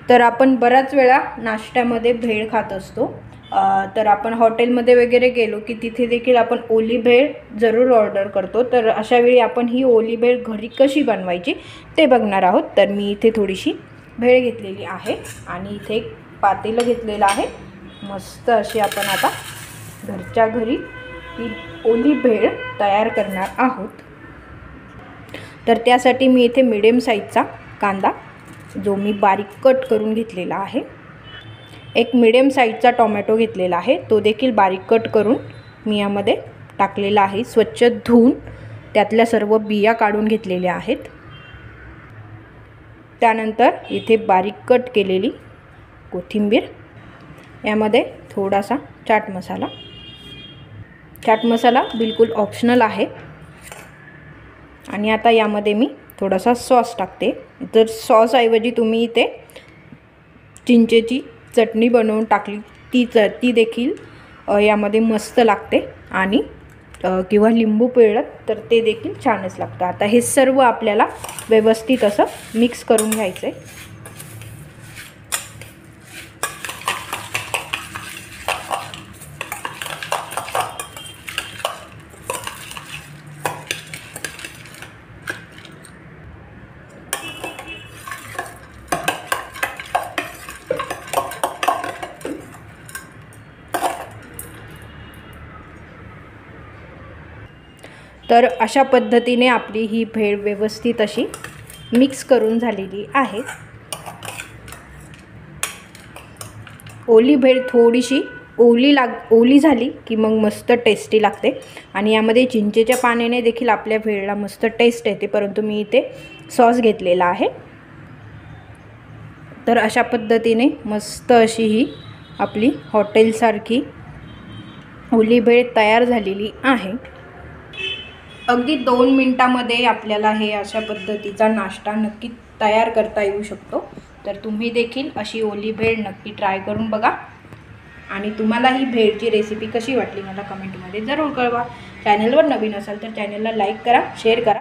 तर आपण बऱ्याच वेळा नाश्त्यामध्ये भेळ खात असतो, तर आपण हॉटेलमध्ये वगैरे गेलो की तिथे देखील आपण ओली भेळ जरूर ऑर्डर करतो। तर अशा वेळी आपण ही ओली भेळ घरी कशी बनवायची ते बघणार आहोत। तर मी इथे थोडीशी भेळ घेतलेली आहे आणि इथे एक पातेलं घेतलेलं आहे। मस्त अशी आपण आता घरच्या घरी ही ओली भेळ तयार करणार आहोत। तर त्यासाठी मी इथे मीडियम साईजचा कांदा जो मी बारीक कट करून घेतलेला आहे, एक मीडियम साईजचा टोमॅटो घेतलेला आहे, तो देखील बारीक कट करून मी यामध्ये टाकलेला आहे। स्वच्छ धुवून त्यातल्या सर्व बिया काढून घेतलेल्या आहेत। त्यानंतर इथे बारीक कट केलेली कोथिंबीर, यामध्ये थोडासा चाट मसाला बिलकुल ऑप्शनल आहे। आणि आता यामध्ये मी थोडासा सॉस टाकते। तर सॉस ऐवजी तुम्ही इथे चिंचेची चटणी बनवून टाकली ती देखील यामध्ये मस्त लागते, आणि किंवा लिंबू पिळलं तर ते देखील छानच लागतं। आता हे सर्व आपल्याला व्यवस्थित असं मिक्स करून घ्यायचं आहे। तर अशा पद्धतीने आपली ही भेळ व्यवस्थित अशी मिक्स करून झालेली आहे। ओली भेळ थोडीशी ओली झाली की मग मस्त टेस्टी लागते, आणि यामध्ये चिंचेच्या पाण्याने देखील आपल्या भेळला मस्त टेस्ट येते, परंतु मी इथे सॉस घेतलेला आहे। तर अशा पद्धतीने मस्त अशी ही आपली हॉटेलसारखी ओली भेळ तयार झालेली आहे। अगदी 2 मिनिटांमध्ये आपल्याला हे अशा पद्धतीचा नाश्ता नक्की तयार करता येऊ शकतो। तर तुम्ही देखील अशी ओली भेळ नक्की ट्राय करून बघा, आणि तुम्हाला ही भेळची रेसिपी कशी वाटली मला कमेंटमध्ये जरूर कळवा। चॅनलवर नवीन असाल तर चॅनलला लाईक करा, शेअर करा